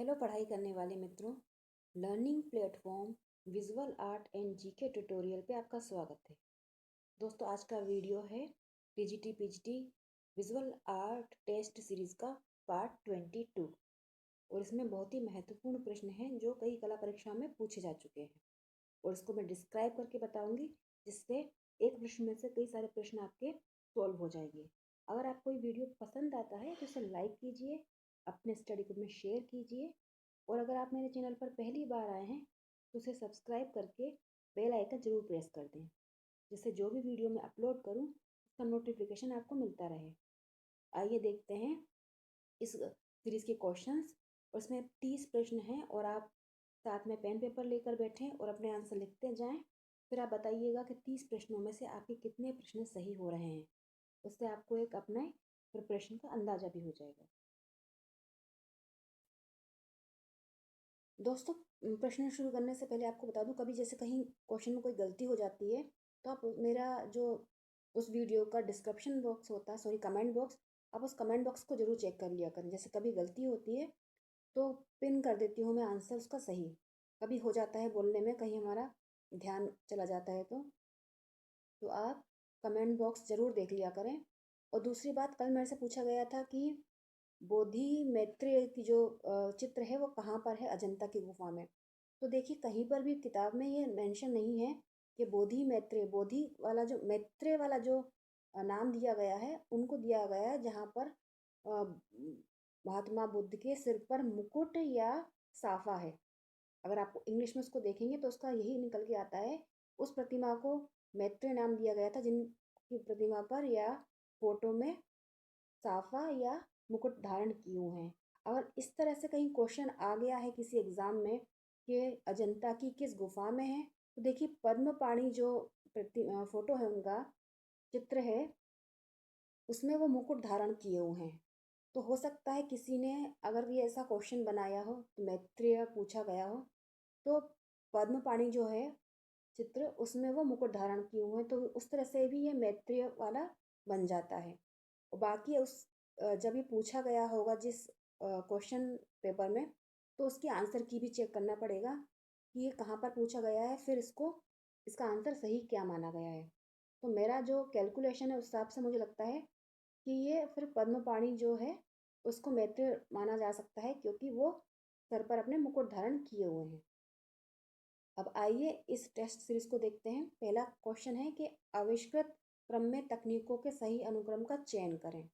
Hello पढ़ाई करने वाले मित्रों। Learning platform visual art and GK tutorial पे आपका स्वागत है। दोस्तों, आज का वीडियो है TGT PGT visual art test series का पार्ट 22 और इसमें बहुत ही महत्वपूर्ण प्रश्न हैं जो कई कला परीक्षा में पूछे जा चुके हैं और इसको मैं डिस्क्राइब करके बताऊंगी, जिससे एक प्रश्न में से कई सारे प्रश्न आपके सॉल्व हो जाएंगे। अगर आपको ये वीडियो पसंद आता है तो इसे लाइक कीजिए, अपने स्टडी ग्रुप में शेयर कीजिए और अगर आप मेरे चैनल पर पहली बार आए हैं तो उसे सब्सक्राइब करके बेल आइकन जरूर प्रेस कर दें, जिससे जो भी वीडियो मैं अपलोड करूं उसका नोटिफिकेशन आपको मिलता रहे। आइए देखते हैं इस सीरीज के क्वेश्चंस। और इसमें 30 प्रश्न हैं और आप साथ में पेन पेपर लेकर बैठें और अपने आंसर लिखते जाएं। फिर आप बताइएगा कि 30 प्रश्नों में से आपके कितने प्रश्न सही हो रहे हैं। उससे आपको एक अपने प्रिपरेशन का अंदाजा भी हो जाएगा। दोस्तों, प्रश्न शुरू करने से पहले आपको बता दूं, कभी जैसे कहीं क्वेश्चन में कोई गलती हो जाती है तो आप मेरा जो उस वीडियो का डिस्क्रिप्शन बॉक्स होता है, सॉरी कमेंट बॉक्स, आप उस कमेंट बॉक्स को जरूर चेक कर लिया करें। जैसे कभी गलती होती है तो पिन कर देती हूँ मैं आंसर उसका सही। कभी हो जाता है बोलने में कहीं हमारा ध्यान चला जाता है तो आप कमेंट बॉक्स ज़रूर देख लिया करें। और दूसरी बात, कल मेरे से पूछा गया था कि बोधि मैत्रेय की जो चित्र है वो कहाँ पर है अजंता की गुफा में। तो देखिए, कहीं पर भी किताब में ये मेंशन नहीं है कि बोधि मैत्रेय, बोधि वाला जो मैत्रेय वाला जो नाम दिया गया है उनको दिया गया है जहाँ पर महात्मा बुद्ध के सिर पर मुकुट या साफा है। अगर आप इंग्लिश में उसको देखेंगे तो उसका यही निकल के आता है। उस प्रतिमा को मैत्रेय नाम दिया गया था जिनकी प्रतिमा पर या फोटो में साफा या मुकुट धारण किए हुए हैं। अगर इस तरह से कहीं क्वेश्चन आ गया है किसी एग्जाम में कि अजंता की किस गुफा में है, तो देखिए पद्म पाणी जो फोटो है, उनका चित्र है, उसमें वो मुकुट धारण किए हुए हैं। तो हो सकता है किसी ने अगर ये ऐसा क्वेश्चन बनाया हो तो मैत्रेय पूछा गया हो, तो पद्म पाणी जो है चित्र उसमें वो मुकुट धारण किए हुए हैं, तो उस तरह से भी ये मैत्रेय वाला बन जाता है। और बाकी उस जब ये पूछा गया होगा जिस क्वेश्चन पेपर में, तो उसके आंसर की भी चेक करना पड़ेगा कि ये कहाँ पर पूछा गया है, फिर इसका आंसर सही क्या माना गया है। तो मेरा जो कैलकुलेशन है उस हिसाब से मुझे लगता है कि ये फिर पद्म पाणी जो है उसको मैत्रेय माना जा सकता है, क्योंकि वो सर पर अपने मुकुट धारण किए हुए हैं। अब आइए इस टेस्ट सीरीज को देखते हैं। पहला क्वेश्चन है कि आविष्कृत क्रम में तकनीकों के सही अनुक्रम का चयन करें।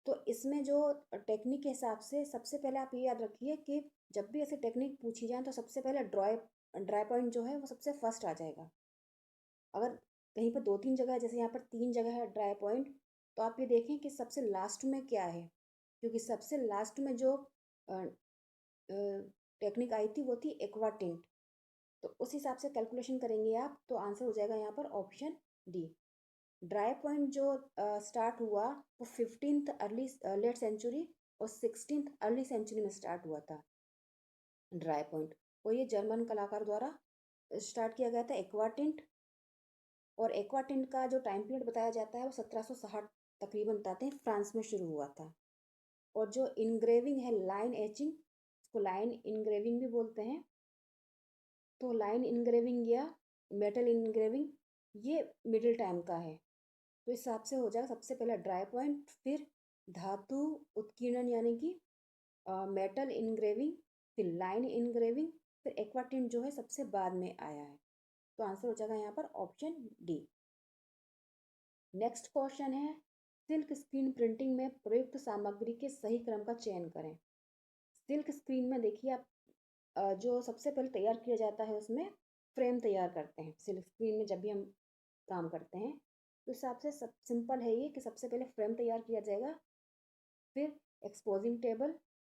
तो इसमें जो टेक्निक के हिसाब से सबसे पहले आप ये याद रखिए कि जब भी ऐसे टेक्निक पूछी जाए तो सबसे पहले ड्राई पॉइंट जो है वो सबसे फर्स्ट आ जाएगा। अगर कहीं पर 2-3 जगह है, जैसे यहाँ पर 3 जगह है ड्राई पॉइंट, तो आप ये देखें कि सबसे लास्ट में क्या है, क्योंकि सबसे लास्ट में जो टेक्निक आई थी वो थी एक्वा टिंट। तो उस हिसाब से कैलकुलेशन करेंगे आप तो आंसर हो जाएगा यहाँ पर ऑप्शन डी। ड्राई पॉइंट जो स्टार्ट हुआ वो 15th अर्ली लेट सेंचुरी और 16th अर्ली सेंचुरी में स्टार्ट हुआ था ड्राई पॉइंट। और ये जर्मन कलाकार द्वारा स्टार्ट किया गया था एक्वा टिंट। और एक्वा टिंट का जो टाइम पीरियड बताया जाता है वो 1760 तकरीबन बताते हैं, फ्रांस में शुरू हुआ था। और जो इनग्रेविंग है, लाइन एचिंग, इसको लाइन इनग्रेविंग भी बोलते हैं, तो लाइन इनग्रेविंग या मेटल इनग्रेविंग ये मिडिल टाइम का है। तो इस हिसाब से हो जाएगा सबसे पहले ड्राई पॉइंट, फिर धातु उत्कीर्णन यानी कि मेटल इनग्रेविंग, फिर लाइन इनग्रेविंग, फिर एक्वाटिंट जो है सबसे बाद में आया है। तो आंसर हो जाएगा यहाँ पर ऑप्शन डी। नेक्स्ट क्वेश्चन है, सिल्क स्क्रीन प्रिंटिंग में प्रयुक्त सामग्री के सही क्रम का चयन करें। सिल्क स्क्रीन में देखिए आप, जो सबसे पहले तैयार किया जाता है उसमें फ्रेम तैयार करते हैं। सिल्क स्क्रीन में जब भी हम काम करते हैं तो इस हिसाब से सब सिंपल है ये कि सबसे पहले फ्रेम तैयार किया जाएगा, फिर एक्सपोजिंग टेबल,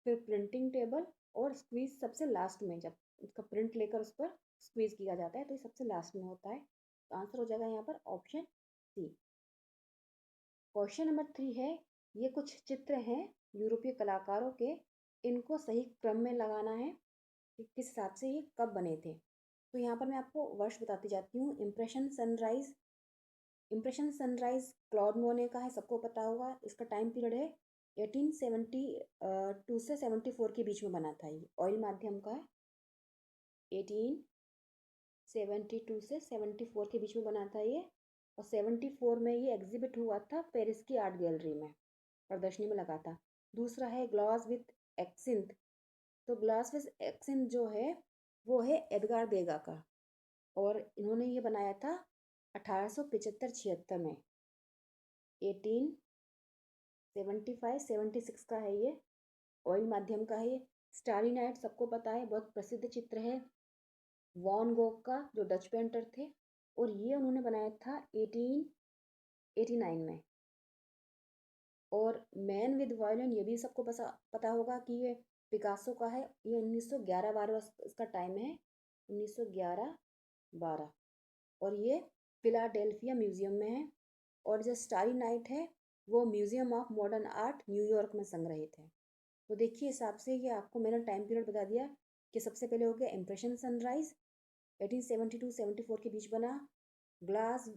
फिर प्रिंटिंग टेबल और स्क्वीज सबसे लास्ट में, जब उसका प्रिंट लेकर उस पर स्क्वीज किया जाता है तो ये सबसे लास्ट में होता है। तो आंसर हो जाएगा यहाँ पर ऑप्शन सी। क्वेश्चन नंबर 3 है, ये कुछ चित्र हैं यूरोपीय कलाकारों के, इनको सही क्रम में लगाना है कि किस हिसाब से ये कब बने थे। तो यहाँ पर मैं आपको वर्ष बताती जाती हूँ। इम्प्रेशन सनराइज क्लॉड मोने का है, सबको पता होगा। इसका टाइम पीरियड है 1872 से 74 के बीच में बना था। ये ऑयल माध्यम का है। 1872 से 74 के बीच में बना था ये, और 74 में ये एग्जिबिट हुआ था पेरिस की आर्ट गैलरी में, प्रदर्शनी में लगा था। दूसरा है ग्लास विथ एक्सिंथ। तो ग्लास विथ एक्सिंथ जो है वो है एडगार देगा का, और इन्होंने ये बनाया था 1875-76 में। 1875-76 का है ये, ऑयल माध्यम का है ये। स्टारी नाइट सबको पता है, बहुत प्रसिद्ध चित्र है वॉन गोग का, जो डच पेंटर थे, और ये उन्होंने बनाया था 1889 में। और मैन विद वायलिन, ये भी सबको पता होगा कि ये पिकासो का है। ये 1911-12 इसका टाइम है, 1911-12, और ये फिलाडेल्फिया म्यूजियम में है। और जो स्टारी नाइट है वो museum of modern art New York में संग्रहित है। तो देखिए हिसाब से ये आपको मैंने टाइम पीरियड बता दिया कि सबसे पहले हो गया इम्प्रेशन सनराइज 1872-74 के बीच बना, ग्लास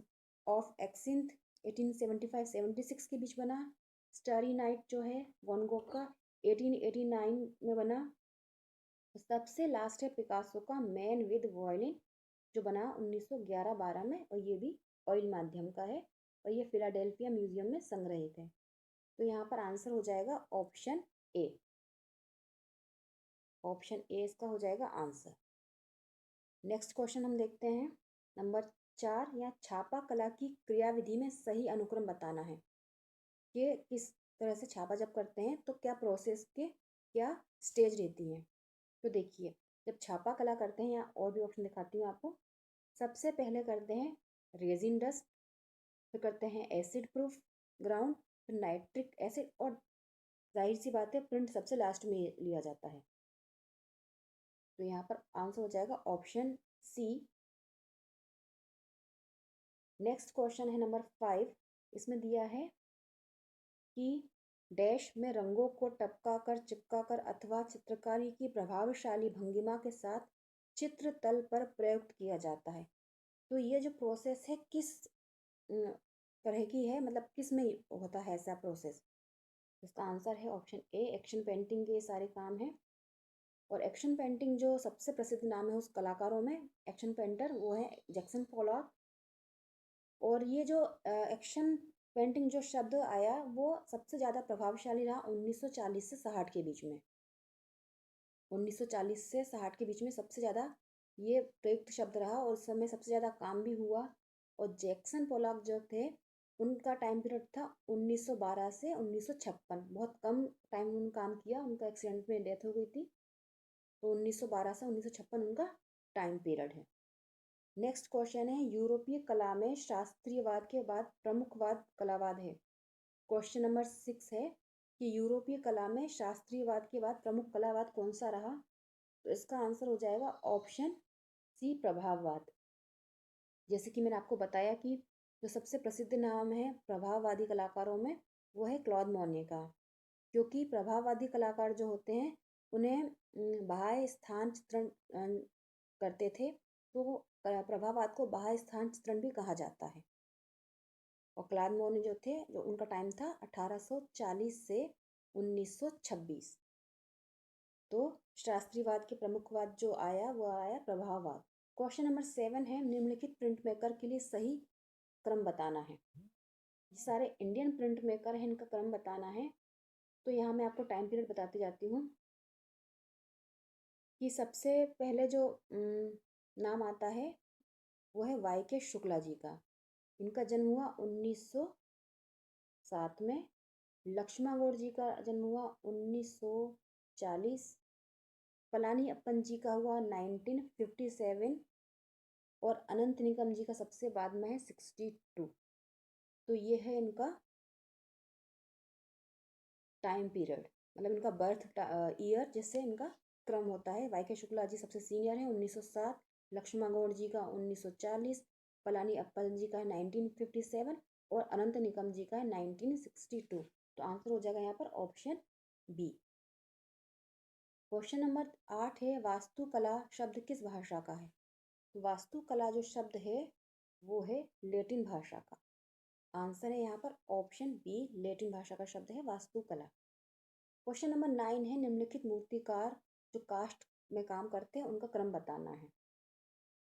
ऑफ एक्सिंथ 1875-76 के बीच बना, स्टारी नाइट जो है वॉन गोग का 1889 में बना, सबसे लास्ट है पिकासो का मैन विद वायलिन जो बना 1911-12 में, और ये भी ऑयल माध्यम का है, और ये फिलाडेल्फिया म्यूजियम में संग्रहित है। तो यहाँ पर आंसर हो जाएगा ऑप्शन ए। ऑप्शन ए इसका हो जाएगा आंसर। नेक्स्ट क्वेश्चन हम देखते हैं नंबर 4, या छापा कला की क्रियाविधि में सही अनुक्रम बताना है। कि किस तरह से छापा जब करते हैं तो क्या प्रोसेस के क्या स्टेज रहती है। तो देखिए जब छापा कला करते हैं, या और भी ऑप्शन दिखाती हूँ आपको। सबसे पहले करते हैं रेजिन डस्ट, फिर करते हैं एसिड प्रूफ ग्राउंड, फिर नाइट्रिक एसिड, और जाहिर सी बात है प्रिंट सबसे लास्ट में लिया जाता है। तो यहाँ पर आंसर हो जाएगा ऑप्शन सी। नेक्स्ट क्वेश्चन है नंबर 5। इसमें दिया है कि डैश में रंगों को टपका कर, चिपका कर अथवा चित्रकारी की प्रभावशाली भंगिमा के साथ चित्र तल पर प्रयुक्त किया जाता है। तो ये जो प्रोसेस है किस तरह की है, मतलब किस में होता है ऐसा प्रोसेस। इसका आंसर है ऑप्शन ए, एक्शन पेंटिंग के सारे काम हैं। और एक्शन पेंटिंग जो सबसे प्रसिद्ध नाम है उस कलाकारों में एक्शन पेंटर, वो है जैक्सन पोलॉक। और ये जो एक्शन पेंटिंग जो शब्द आया वो सबसे ज़्यादा प्रभावशाली रहा 1940 से 60 के बीच में। 1940 से 60 के बीच में सबसे ज़्यादा ये प्रयुक्त शब्द रहा, और उस समय सबसे ज़्यादा काम भी हुआ। और जैक्सन पोलॉक जो थे उनका टाइम पीरियड था 1912 से 1956, बहुत कम टाइम उन्होंने काम किया, उनका एक्सीडेंट में डेथ हो गई थी। तो 1912 से 1956 उनका टाइम पीरियड है। नेक्स्ट क्वेश्चन है यूरोपीय कला में शास्त्रीयवाद के बाद प्रमुखवाद कलावाद है। क्वेश्चन नंबर 6 है कि यूरोपीय कला में शास्त्रीयवाद के बाद प्रमुख कलावाद कौन सा रहा। तो इसका आंसर हो जाएगा ऑप्शन सी, प्रभाववाद। जैसे कि मैंने आपको बताया कि जो सबसे प्रसिद्ध नाम है प्रभाववादी कलाकारों में वो है क्लॉद मोने का, क्योंकि प्रभाववादी कलाकार जो होते हैं उन्हें बाह्य स्थान चित्रण करते थे, तो प्रभाववाद को बाह्य स्थान चित्रण भी कहा जाता है। और क्लॉद मोने जो थे, जो उनका टाइम था 1840 से 1926। तो शास्त्रीयवाद के प्रमुखवाद जो आया वो आया प्रभाववाद। क्वेश्चन नंबर 7 है निम्नलिखित प्रिंट मेकर के लिए सही क्रम बताना है। ये सारे इंडियन प्रिंट मेकर हैं, इनका क्रम बताना है। तो यहाँ मैं आपको टाइम पीरियड बताती जाती हूँ कि सबसे पहले जो नाम आता है वो है वाई के शुक्ला जी का। इनका जन्म हुआ 1907 में। लक्ष्मण गौड़ जी का जन्म हुआ 1940। पलानी अप्पन जी का हुआ 1957, और अनंत निगम जी का सबसे बाद में है 62। तो ये है इनका टाइम पीरियड, मतलब इनका बर्थ ईयर जिससे इनका क्रम होता है। वाई के शुक्ला जी सबसे सीनियर हैं 1907, लक्ष्मण गौड़ जी का 1940, पलानी अप्पन जी का है 1957, और अनंत निगम जी का है 1962। तो आंसर हो जाएगा यहाँ पर ऑप्शन बी। क्वेश्चन नंबर 8 है वास्तुकला शब्द किस भाषा का है। तो वास्तुकला जो शब्द है वो है लैटिन भाषा का। आंसर है यहाँ पर ऑप्शन बी, लैटिन भाषा का शब्द है वास्तुकला। क्वेश्चन नंबर 9 है, निम्नलिखित मूर्तिकार जो काष्ठ में काम करते हैं उनका क्रम बताना है।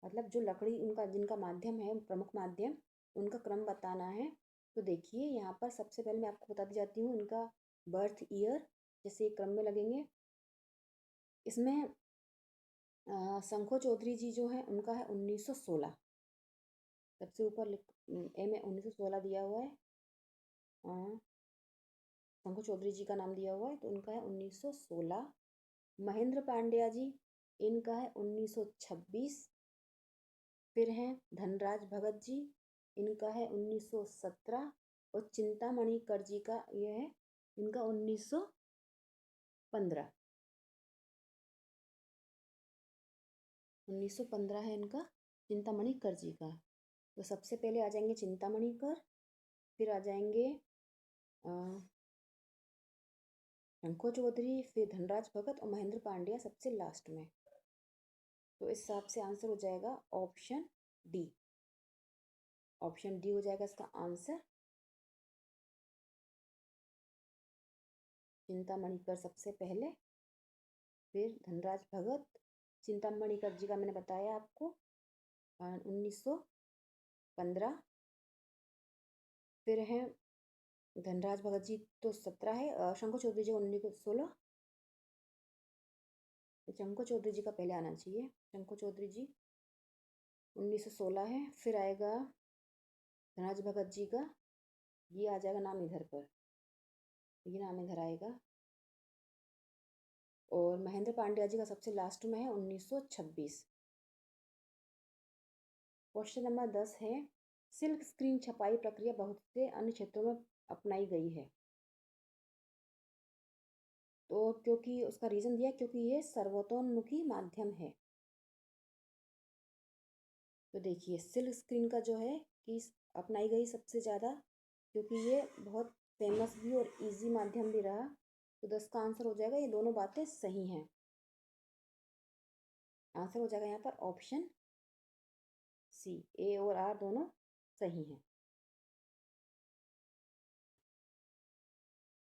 मतलब जो लकड़ी उनका जिनका माध्यम है, प्रमुख माध्यम, उनका क्रम बताना है। तो देखिए यहाँ पर सबसे पहले मैं आपको बताती जाती हूँ उनका बर्थ ईयर, जैसे क्रम में लगेंगे। इसमें शंखो चौधरी जी जो है उनका है 1916, सबसे ऊपर ए में 1916 दिया हुआ है। शंखो चौधरी जी का नाम दिया हुआ है तो उनका है 1916। महेंद्र पांड्या जी, इनका है 1926। फिर हैं धनराज भगत जी, इनका है 1917। और चिंतामणि कर जी का ये है, इनका 1915। 1915 है इनका चिंतामणि कर जी का। तो सबसे पहले आ जाएंगे चिंतामणि कर, फिर आ जाएंगे शंखो चौधरी, फिर धनराज भगत और महेंद्र पांड्या सबसे लास्ट में। तो इस हिसाब से आंसर हो जाएगा ऑप्शन डी। ऑप्शन डी हो जाएगा इसका आंसर। चिंतामणि कर सबसे पहले, फिर धनराज भगत। चिंतामणि कर जी का मैंने बताया आपको 1915। फिर हैं धनराज भगत जी तो 17 है। शंकर चौधरी जी 1916। शंकर चौधरी जी का पहले आना चाहिए। शंकर चौधरी जी 1916 है। फिर आएगा धनराज भगत जी का, ये आ जाएगा नाम इधर पर, ये नाम इधर आएगा। और महेंद्र पांड्या जी का सबसे लास्ट में है 1926। क्वेश्चन नंबर 10 है, सिल्क स्क्रीन छपाई प्रक्रिया बहुत से अन्य क्षेत्रों में अपनाई गई है। तो क्योंकि उसका रीजन दिया क्योंकि ये सर्वतोन्मुखी माध्यम है। तो देखिए सिल्क स्क्रीन का जो है कि अपनाई गई सबसे ज़्यादा, क्योंकि ये बहुत फेमस भी और इजी माध्यम भी रहा। तो 10 का आंसर हो जाएगा, ये दोनों बातें सही हैं। आंसर हो जाएगा यहाँ पर ऑप्शन सी, ए और आर दोनों सही हैं।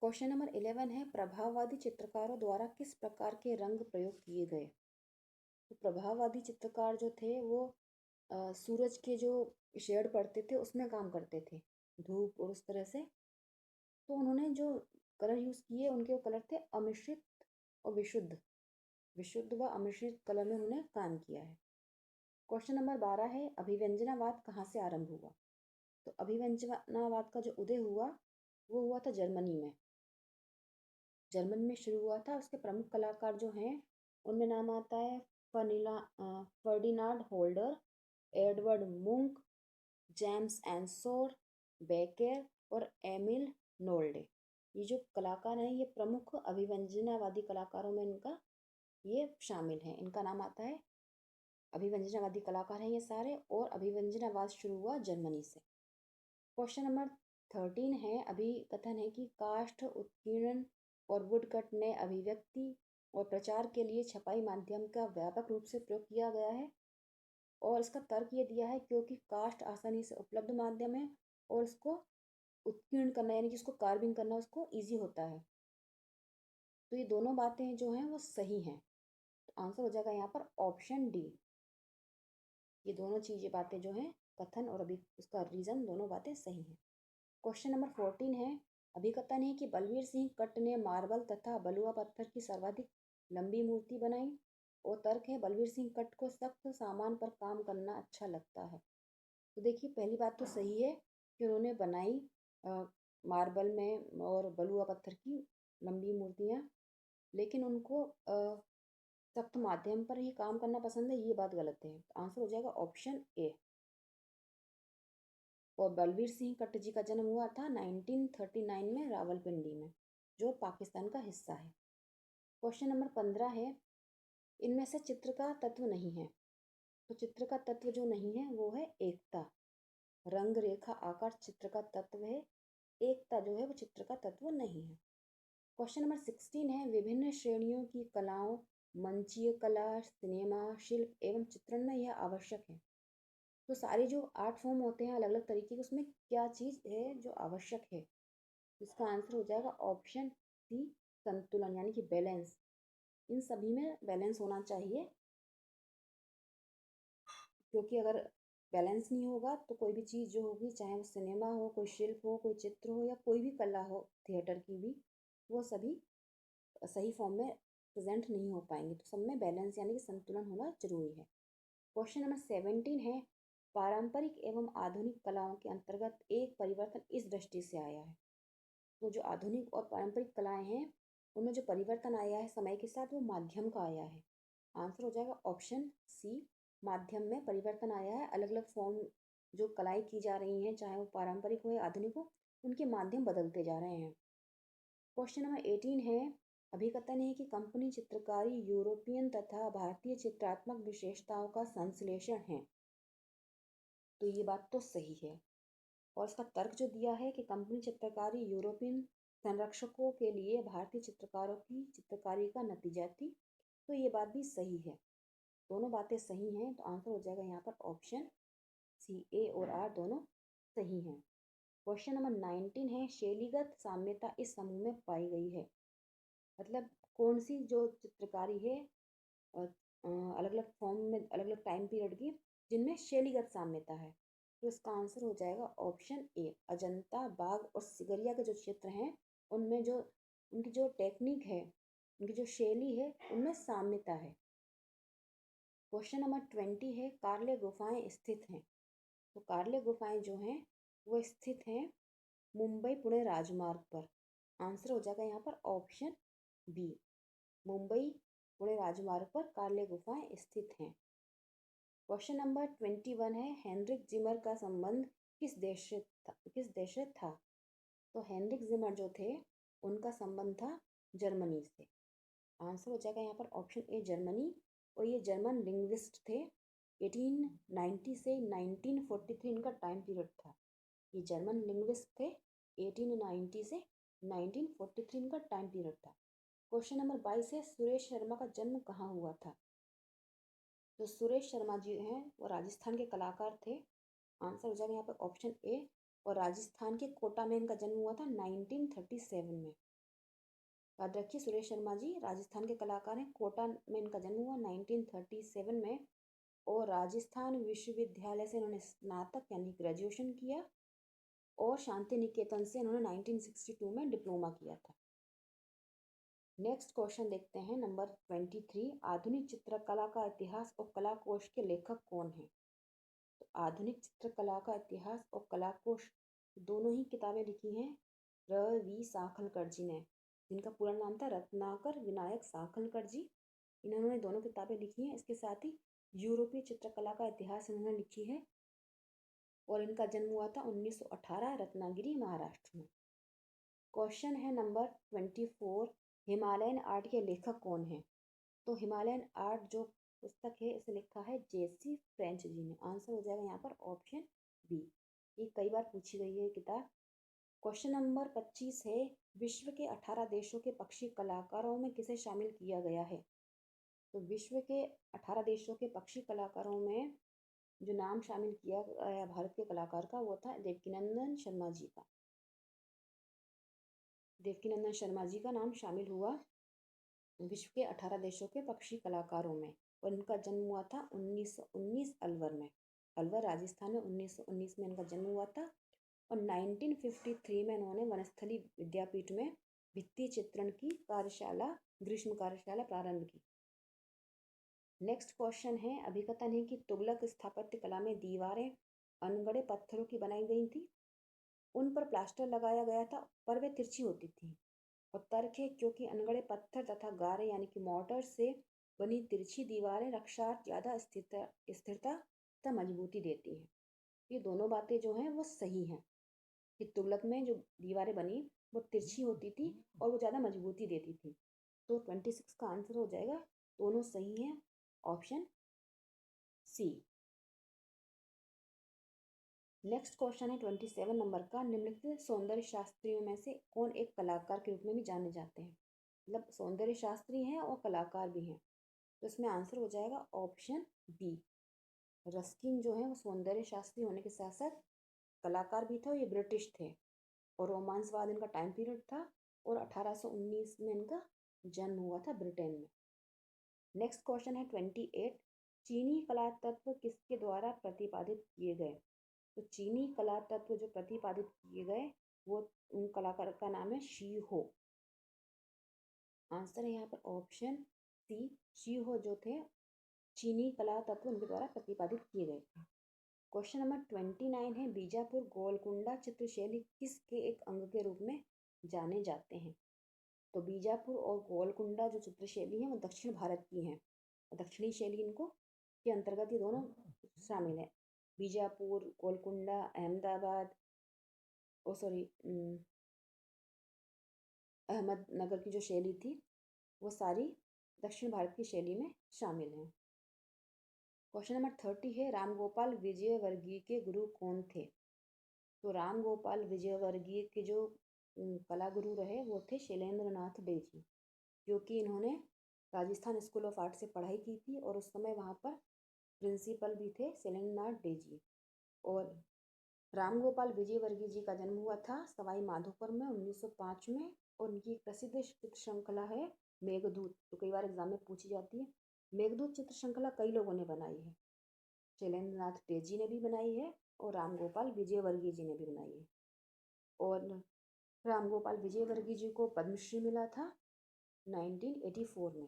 क्वेश्चन नंबर 11 है, प्रभाववादी चित्रकारों द्वारा किस प्रकार के रंग प्रयोग किए गए। तो प्रभाववादी चित्रकार जो थे वो सूरज के जो शेड पड़ते थे उसमें काम करते थे, धूप और उस तरह से। तो उन्होंने जो कलर यूज़ किए उनके वो कलर थे अमिश्रित और विशुद्ध। विशुद्ध व अमिश्रित कलर में उन्होंने काम किया है। क्वेश्चन नंबर 12 है, अभिव्यंजनावाद कहाँ से आरंभ हुआ। तो अभिव्यंजनावाद का जो उदय हुआ वो हुआ था जर्मनी में। जर्मन में शुरू हुआ था। उसके प्रमुख कलाकार जो हैं उनमें नाम आता है Ferdinand Hodler, Edvard Munch, James Ensor, Becker और एमिल नोल्डे। ये जो कलाकार हैं ये प्रमुख अभिव्यंजनावादी कलाकारों में इनका ये शामिल हैं। इनका नाम आता है, अभिव्यंजनावादी कलाकार हैं ये सारे, और अभिव्यंजनावाद शुरू हुआ जर्मनी से। क्वेश्चन नंबर 13 है, अभिकथन है कि काष्ठ उत्कीर्णन और वुडकट ने अभिव्यक्ति और प्रचार के लिए छपाई माध्यम का व्यापक रूप से प्रयोग किया गया है। और इसका तर्क ये दिया है क्योंकि काष्ठ आसानी से उपलब्ध माध्यम है और इसको उत्कीर्ण करना यानी कि इसको कार्विंग करना उसको ईजी होता है। तो ये दोनों बातें जो हैं वो सही हैं। तो आंसर हो जाएगा यहाँ पर ऑप्शन डी। ये दोनों चीज़ें बातें जो हैं कथन और अभी उसका रीज़न दोनों बातें सही हैं। क्वेश्चन नंबर 14 है, अभिकथन है कि बलवीर सिंह कट्ट ने मार्बल तथा बलुआ पत्थर की सर्वाधिक लंबी मूर्ति बनाई। और तर्क है, बलवीर सिंह कट्ट को सख्त सामान पर काम करना अच्छा लगता है। तो देखिए पहली बात तो सही है कि उन्होंने बनाई मार्बल में और बलुआ पत्थर की लंबी मूर्तियाँ, लेकिन उनको सख्त माध्यम पर ही काम करना पसंद है, ये बात गलत है। आंसर हो जाएगा ऑप्शन ए। और बलवीर सिंह कट्ट जी का जन्म हुआ था 1939 में रावलपिंडी में, जो पाकिस्तान का हिस्सा है। क्वेश्चन नंबर 15 है, इनमें से चित्र का तत्व नहीं है। तो चित्र का तत्व जो नहीं है वो है एकता। रंग रेखा आकार चित्र का तत्व है, एकता जो है वो चित्र का तत्व नहीं है। क्वेश्चन नंबर 16 है, विभिन्न श्रेणियों की कलाओं मंचीय कला, सिनेमा, शिल्प एवं चित्रण में यह आवश्यक है। तो सारे जो आर्ट फॉर्म होते हैं अलग अलग तरीके के, उसमें क्या चीज़ है जो आवश्यक है। इसका आंसर हो जाएगा ऑप्शन सी, संतुलन यानी कि बैलेंस, इन सभी में बैलेंस होना चाहिए, क्योंकि अगर बैलेंस नहीं होगा तो कोई भी चीज़ जो होगी, चाहे वो सिनेमा हो, कोई शिल्प हो, कोई चित्र हो या कोई भी कला हो थिएटर की भी, वो सभी सही फॉर्म में प्रेजेंट नहीं हो पाएंगे। तो सब में बैलेंस यानी कि संतुलन होना जरूरी है। क्वेश्चन नंबर 17 है, पारंपरिक एवं आधुनिक कलाओं के अंतर्गत एक परिवर्तन इस दृष्टि से आया है। तो जो आधुनिक और पारंपरिक कलाएं हैं उनमें जो परिवर्तन आया है समय के साथ, वो माध्यम का आया है। आंसर हो जाएगा ऑप्शन सी, माध्यम में परिवर्तन आया है। अलग अलग फॉर्म जो कलाएं की जा रही हैं, चाहे वो पारंपरिक हो या आधुनिक हो, उनके माध्यम बदलते जा रहे हैं। क्वेश्चन नंबर 18 है, अभिकथन है कि कंपनी चित्रकारी यूरोपियन तथा भारतीय चित्रात्मक विशेषताओं का संश्लेषण है। तो ये बात तो सही है, और इसका तर्क जो दिया है कि कंपनी चित्रकारी यूरोपियन संरक्षकों के लिए भारतीय चित्रकारों की चित्रकारी का नतीजा थी। तो ये बात भी सही है, दोनों बातें सही हैं। तो आंसर हो जाएगा यहाँ पर ऑप्शन सी, ए और आर दोनों सही हैं। क्वेश्चन नंबर 19 है, शैलीगत साम्यता इस समूह में पाई गई है। मतलब कौन सी जो चित्रकारी है अलग अलग फॉर्म में, अलग अलग टाइम पीरियड की, जिनमें शैलीगत साम्यता है। तो इसका आंसर हो जाएगा ऑप्शन ए, अजंता, बाघ और सिगरिया के जो चित्र हैं उनमें जो उनकी जो टेक्निक है, उनकी जो शैली है, उनमें साम्यता है। क्वेश्चन नंबर 20 है, कार्ले गुफाएं स्थित हैं। तो कार्ले गुफाएं जो हैं वो स्थित हैं मुंबई पुणे राजमार्ग पर। आंसर हो जाएगा यहाँ पर ऑप्शन बी, मुंबई पुणे राजमार्ग पर कार्ले गुफाएं स्थित हैं। क्वेश्चन नंबर 21 है, हेनरिक जिमर का संबंध किस देश से था। तो हेनरिक जिमर जो थे उनका संबंध था जर्मनी से। आंसर हो जाएगा यहाँ पर ऑप्शन ए, जर्मनी। और ये जर्मन लिंग्विस्ट थे। 1890 से 1943 इनका टाइम पीरियड था। ये जर्मन लिंग्विस्ट थे, 1890 से 1943 इनका टाइम पीरियड था। क्वेश्चन नंबर 22 है, सुरेश शर्मा का जन्म कहाँ हुआ था। तो सुरेश शर्मा जी हैं वो राजस्थान के कलाकार थे। आंसर हो जाएगा यहाँ पर ऑप्शन ए, और राजस्थान के कोटा में इनका जन्म हुआ था 1937 में। याद रखिए, सुरेश शर्मा जी राजस्थान के कलाकार हैं, कोटा में इनका जन्म हुआ 1937 में, और राजस्थान विश्वविद्यालय से इन्होंने स्नातक यानी ग्रेजुएशन किया, और शांति निकेतन से इन्होंने 1962 में डिप्लोमा किया था। नेक्स्ट क्वेश्चन देखते हैं नंबर 23, आधुनिक चित्रकला का इतिहास और कला कोश के लेखक कौन हैं। तो आधुनिक चित्रकला का इतिहास और कला कोश दोनों ही किताबें लिखी हैं वी साखलकर जी ने, जिनका पूरा नाम था रत्नाकर विनायक साखलकर जी। इन्होंने दोनों किताबें लिखी हैं। इसके साथ ही यूरोपीय चित्रकला का इतिहास इन्होंने लिखी है, और इनका जन्म हुआ था 1918 रत्नागिरी महाराष्ट्र में। क्वेश्चन है नंबर 24, हिमालयन आर्ट के लेखक कौन हैं। तो हिमालयन आर्ट जो पुस्तक है इसे लिखा है जेसी फ्रेंच जी ने। आंसर हो जाएगा यहाँ पर ऑप्शन बी, ये कई बार पूछी गई है किताब। क्वेश्चन नंबर 25 है, विश्व के 18 देशों के पक्षी कलाकारों में किसे शामिल किया गया है। तो विश्व के 18 देशों के पक्षी कलाकारों में जो नाम शामिल किया गया भारत के कलाकार का, वो था देवकीनंदन शर्मा जी का। देवकीनंदन शर्मा जी का नाम शामिल हुआ विश्व के 18 देशों के पक्षी कलाकारों में, और इनका जन्म हुआ था 1919 अलवर में। अलवर राजस्थान में 1919 में इनका जन्म हुआ था, और 1953 में इन्होंने वनस्थली विद्यापीठ में भित्ति चित्रण की कार्यशाला, ग्रीष्म कार्यशाला प्रारंभ की। नेक्स्ट क्वेश्चन है, अभिकथन है कि तुगलक स्थापत्य कला में दीवारें अनगढ़े पत्थरों की बनाई गई थी, उन पर प्लास्टर लगाया गया था, पर वे तिरछी होती थी। और तर्क है क्योंकि अनगढ़े पत्थर तथा गारे यानी कि मोर्टर से बनी तिरछी दीवारें रक्षार्थ ज़्यादा स्थिरता तथा मजबूती देती हैं। ये दोनों बातें जो हैं वो सही हैं कि तुगलक में जो दीवारें बनी वो तिरछी होती थी और वो ज़्यादा मजबूती देती थी। तो 26 का आंसर हो जाएगा, दोनों सही हैं, ऑप्शन सी। नेक्स्ट क्वेश्चन है 27 नंबर का, निम्नलिखित सौंदर्य शास्त्रियों में से कौन एक कलाकार के रूप में भी जाने जाते हैं। मतलब सौंदर्य शास्त्री हैं और कलाकार भी हैं। तो इसमें आंसर हो जाएगा ऑप्शन बी, रस्किन जो है वो सौंदर्य शास्त्री होने के साथ साथ कलाकार भी थे, और ये ब्रिटिश थे, और रोमांसवाद इनका टाइम पीरियड था, और 1819 में इनका जन्म हुआ था ब्रिटेन में। नेक्स्ट क्वेश्चन है 28। चीनी कला तत्व किसके द्वारा प्रतिपादित किए गए? तो चीनी कला तत्व जो प्रतिपादित किए गए वो उन कलाकार का नाम है शी हो। आंसर है यहाँ पर ऑप्शन सी, शी हो जो थे चीनी कला तत्व उनके द्वारा प्रतिपादित किए गए थे। क्वेश्चन नंबर 29 है बीजापुर गोलकुंडा चित्रशैली किसके एक अंग के रूप में जाने जाते हैं? तो बीजापुर और गोलकुंडा जो चित्रशैली है वो दक्षिण भारत की हैं, दक्षिणी शैली इनको के अंतर्गत ये दोनों शामिल है। बीजापुर, गोलकुंडा, अहमदाबाद ओ सॉरी अहमदनगर की जो शैली थी वो सारी दक्षिण भारत की शैली में शामिल हैं। क्वेश्चन नंबर 30 है रामगोपाल विजयवर्गीय के गुरु कौन थे? तो रामगोपाल विजयवर्गीय के जो कला गुरु रहे वो थे शैलेंद्र नाथ डे जी, क्योंकि इन्होंने राजस्थान स्कूल ऑफ आर्ट से पढ़ाई की थी और उस समय वहाँ पर प्रिंसिपल भी थे शैलेंद्र नाथ डे जी। और रामगोपाल विजयवर्गीय जी का जन्म हुआ था सवाई माधोपुर में 1905 में और उनकी एक प्रसिद्ध चित्र श्रृंखला है मेघदूत, जो कई बार एग्जाम में पूछी जाती है। मेघदूत चित्र श्रृंखला कई लोगों ने बनाई है, शैलेंद्र नाथ डे जी ने भी बनाई है और रामगोपाल विजयवर्गीय जी ने भी बनाई है। और रामगोपाल विजयवर्गीय जी को पद्मश्री मिला था 1984 में।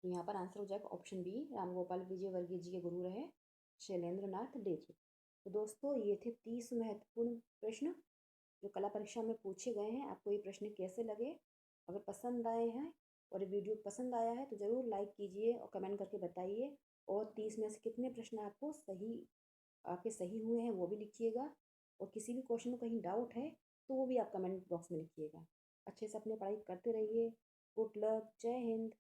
तो यहाँ पर आंसर हो जाएगा ऑप्शन बी, रामगोपाल विजयवर्गीय जी के गुरु रहे शैलेंद्र नाथ डे जी। तो दोस्तों ये थे 30 महत्वपूर्ण प्रश्न जो कला परीक्षा में पूछे गए हैं। आपको ये प्रश्न कैसे लगे? अगर पसंद आए हैं और वीडियो पसंद आया है तो ज़रूर लाइक कीजिए और कमेंट करके बताइए। और 30 में से कितने प्रश्न आपको आपके सही हुए हैं वो भी लिखिएगा। और किसी भी क्वेश्चन में कहीं डाउट है तो वो भी आप कमेंट बॉक्स में लिखिएगा। अच्छे से अपनी पढ़ाई करते रहिए। गुड लक, जय हिंद।